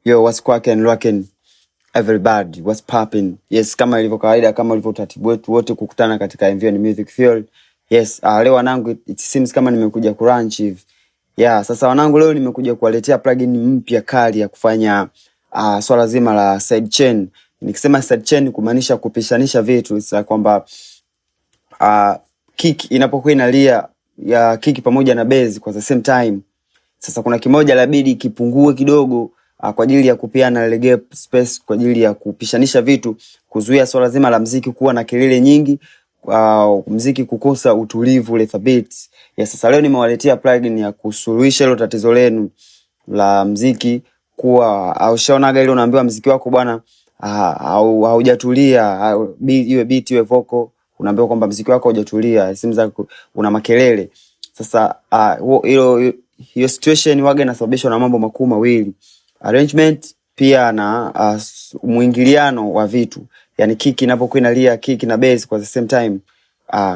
Yo, what's cracking, rocking, everybody, what's popping? Yes, kama ilivyo kawaida, kama ilivyo utaratibu wetu wote kukutana katika MVN Music Field. Yes, leo wanangu, it seems kama nimekuja kurunch hivi. Yeah, sasa wanangu, leo nimekuja kuwaletea plugin mpya kali ya kufanya swala zima la sidechain. Nikisema sidechain kumaanisha kupishanisha vitu, isa kwamba kick inapokuwa inalia ya kick pamoja na bass kwa the same time. Sasa kuna kimoja labidi kipungue kidogo kwa ajili ya kupeana ile gap space, kwa ajili ya kupishanisha vitu, kuzuia swala zima la muziki kuwa na kelele nyingi, muziki kukosa utulivu ule thabiti. Sasa leo nimewaletea plugin ya kusuluhisha hilo tatizo lenu la muziki kuwa ushaonaga ile unaambiwa muziki wako bwana haujatulia, iwe beat iwe vocal, unaambiwa kwamba muziki wako haujatulia, simu zako una makelele. Sasa hiyo situation waga inasababishwa na mambo makuu mawili: arrangement pia na muingiliano wa vitu. Yani kick inapokuwa inalia, kick na bass kwa the same time,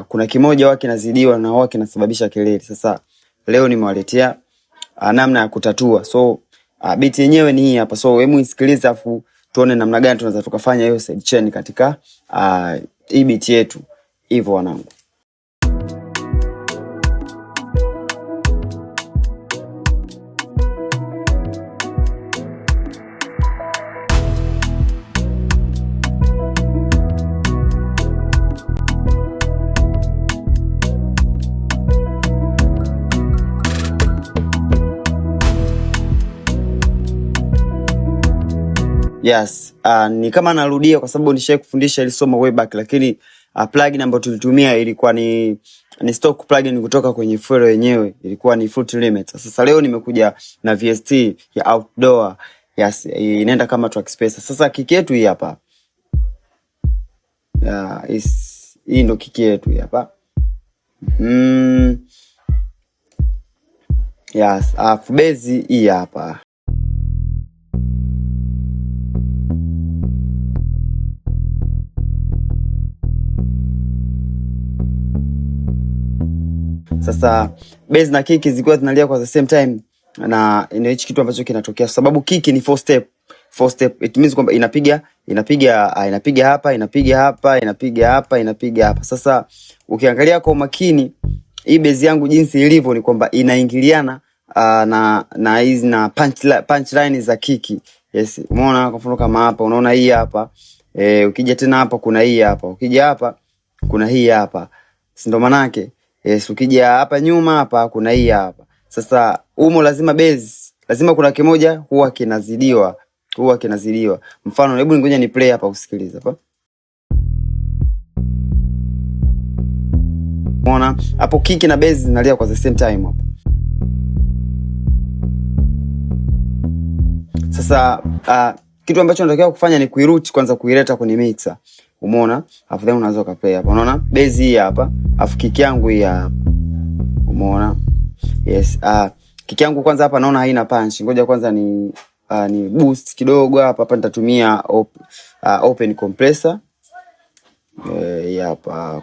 kuna kimoja wake kinazidiwa na wake kinasababisha kelele. Sasa leo nimewaletea namna ya kutatua. So beat yenyewe ni hii hapa. So hebu isikilize afu tuone namna gani tunaweza tukafanya hiyo sidechain katika hii beat yetu. Hivyo wanangu. Yes, ni kama narudia kwa sababu nishaye kufundisha ile somo way back, lakini plugin ambayo tulitumia ilikuwa ni stock plugin kutoka kwenye FL yenyewe, ilikuwa ni Fruit Limit. Sasa leo nimekuja na VST ya outdoor. Yes, inaenda kama Trackspace. Sasa kiki yetu hii hapa. Hii ndo kiki yetu hii hapa. Yes, base hii hapa. Sasa bass na kick zilikuwa zinalia kwa the same time, na ina hichi kitu ambacho kinatokea sababu kick ni 4 step. It means kwamba inapiga hapa, inapiga hapa. Sasa ukiangalia kwa makini hii bass yangu jinsi ilivyo ni kwamba inaingiliana na hizi na punchline za kick. Yes, umeona kwa mfano kama hapa, unaona hii hapa. Ukija tena hapa kuna hii hapa. Ukija hapa kuna hii hapa. Si ndo manake? Yes, ukija hapa nyuma hapa kuna hii hapa. Sasa lazima bass, lazima kuna kimoja huwa kinazidiwa. Mfano, hebu ngoja ni play hapa usikilize hapa. Umeona? Hapo kick na bass zinalia kwa the same time hapo. Sasa kitu ambacho unatakiwa kufanya ni kuiroute kwanza, kuileta kwenye mixer. Umeona? Afu then unaweza kuplay hapa. Unaona? Bass hii hapa, afu kick yangu hii hapa. Umeona? Yes, kick yangu kwanza hapa naona haina punch. Ngoja kwanza ni boost kidogo hapa nitatumia open compressor. Hapa.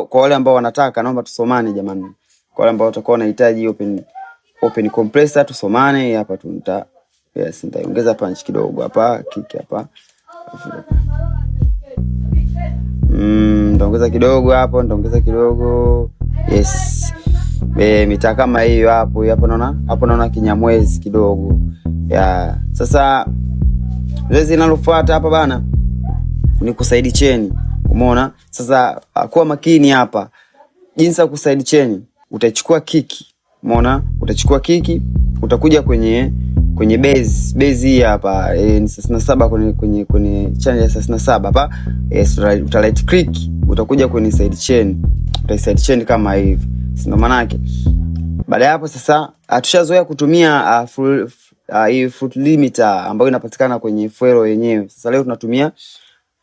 Kwa wale ambao wanataka naomba tusomane jamani. Kwa wale ambao watakuwa wanahitaji open compressor tusomane hapa yes, nitaongeza punch kidogo hapa, kick hapa. Nitaongeza kidogo. Yes. Mita kama hiyo hapo naona kinyamwezi kidogo. Sasa zoezi linalofuata hapa bana ni kuside chain. Umeona? Sasa kuwa makini hapa. Jinsi ya kuside chain, utachukua kiki. Umeona? Utachukua kiki, utakuja kwenye base hii hapa, ni 67 kwenye channel ya 67 hapa. Yes, uta right click, utakuja kwenye side chain. Side chain kama hivi. Sio maana yake. Baada ya hapo sasa tushazoea kutumia hii Fruit Limiter ambayo inapatikana kwenye FL yenyewe. Sasa leo tunatumia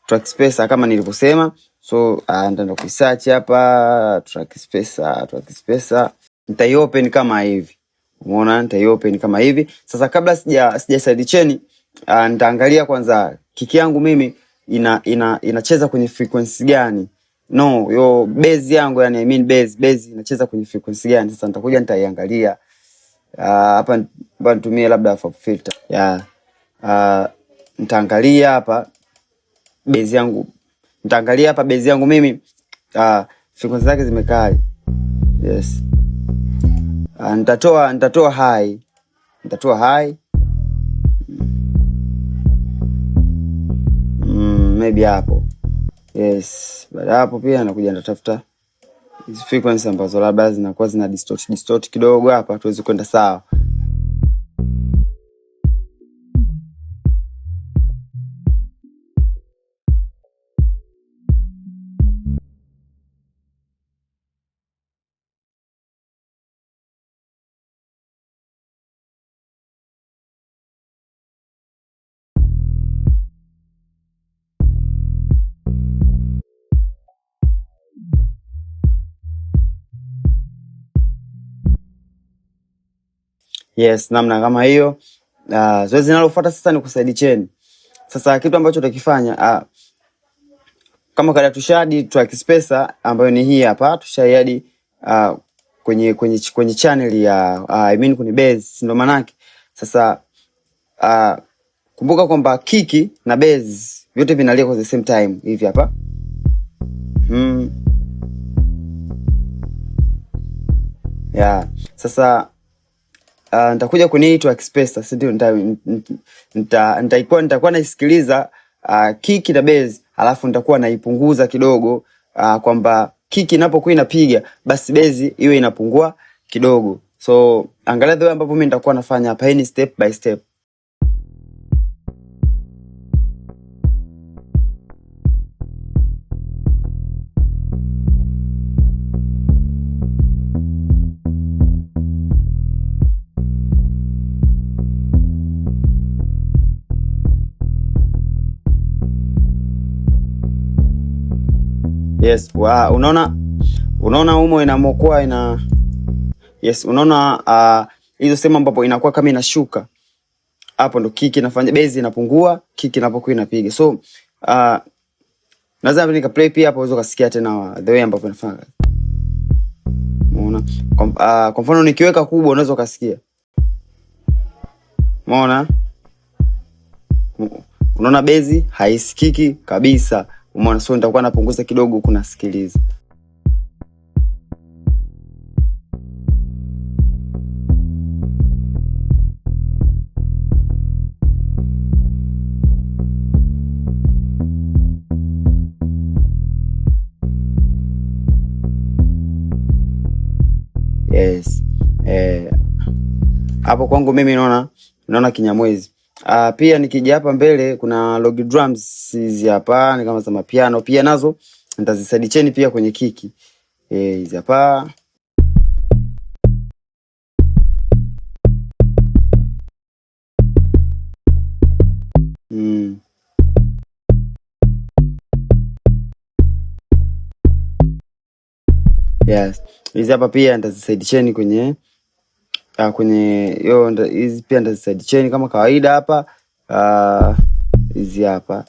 Trackspace kama nilivyosema. So nitaenda kusearch hapa Trackspace. Nitaiopen kama hivi. Umeona? Nitaiopen kama hivi. Sasa kabla sija side chain, nitaangalia kwanza kick yangu mimi inacheza kwenye frequency gani. Yo bass yangu, yani I mean bass inacheza kwenye frequency gani. Sasa nitakuja nitaiangalia hapa nitumie labda FAB filter. nitaangalia hapa base yangu. Nitaangalia hapa base yangu mimi frequency zake zimekaa. Yes. Nitatoa high. Maybe hapo. Yes. Baada hapo pia nakuja natafuta hizi frequency ambazo labda zinakuwa zina distort kidogo hapa tuweze kwenda sawa. Yes, namna kama hiyo. Zoezi linalofuata sasa ni kuside chain. Sasa kitu ambacho utakifanya kama kada tushadi track spacer ambayo ni hii hapa, tushaiadi kwenye channel ya I mean kwenye base, ndio manake. Sasa kumbuka kwamba kiki na base vyote vinalia kwa the same time hivi hapa. Yeah. Sasa nitakuja kwenye hii track spacer, si ndio? Nitakuwa naisikiliza kiki na bass, alafu nitakuwa naipunguza kidogo, kwamba kiki inapokuwa inapiga basi bass iwe inapungua kidogo. So angalia the way ambapo mimi nitakuwa nafanya hapa, ni step by step. Yes, unaona humo inamokuwa yes, unaona hizo sema ambapo inakuwa kama inashuka. Hapo ndo kiki inafanya base inapungua, kiki inapokuwa inapiga. So naweza nika play pia hapo uweze kusikia tena the way ambapo inafanya. Unaona? Kwa mfano nikiweka kubwa unaweza kusikia. Unaona base haisikiki kabisa. Umeona? So nitakuwa napunguza kidogo huku nasikiliza. Yes. Hapo kwangu mimi naona kinyamwezi. Pia nikija hapa mbele kuna log drums hizi hapa, ni kama za mapiano pia nazo nitaziside chain pia kwenye kiki. Hizi hapa. Yes. Hizi hapa pia nitaziside chain kwenye hizi pia nitaziside chain kama kawaida hapa. Hizi hapa.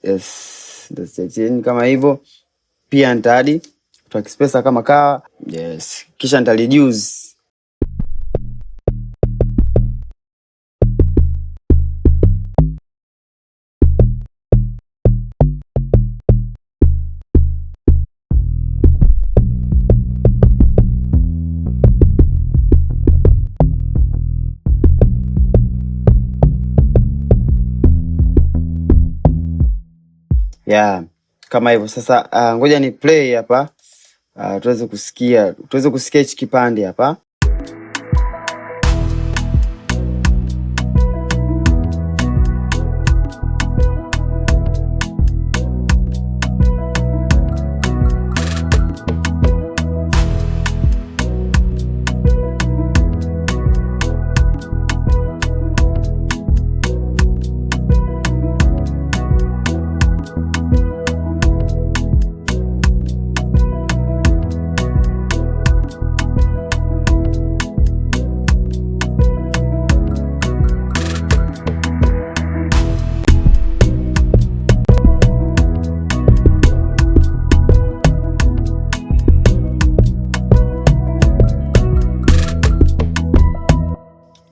Yes, nitaziside chain kama hivyo. Pia nitaadi track spacer kama kawa. Yes, kisha nita reduce. Yeah, kama hivyo. Sasa ngoja ni play hapa. Tuweze kusikia hichi kipande hapa.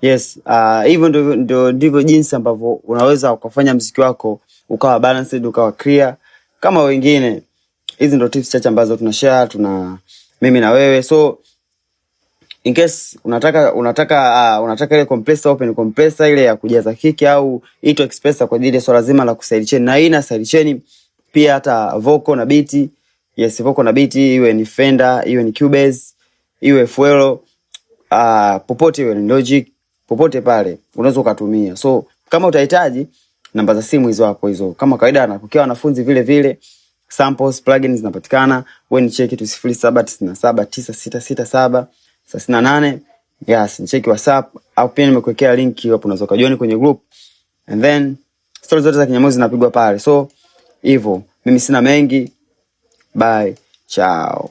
Yes, hivyo ndivyo jinsi ambavyo unaweza ukafanya muziki wako ukawa balanced, ukawa clear kama wengine. Hizi ndo tips chache ambazo tunashare mimi na wewe. So in case unataka ile compressor, open compressor ile ya kujaza kick au ito expressor kwa ajili ya swala zima la kuside chain, na ina side chain pia hata vocal na beat. Yes, vocal na beat, iwe ni Fender, iwe ni Cubase, iwe FL, popote, iwe ni Logic, popote pale unaweza ukatumia. So kama utahitaji, namba za simu hizo hapo hizo. Kama kawaida anapokea wanafunzi vile vile. Samples, plugins zinapatikana. Wewe ni check tu 0797966738. Yes, check WhatsApp au pia nimekuwekea link hapo, unaweza kujoin kwenye group. And then stories zote za Kinyamwezi zinapigwa pale. So hivyo, mimi sina mengi. Bye. Ciao.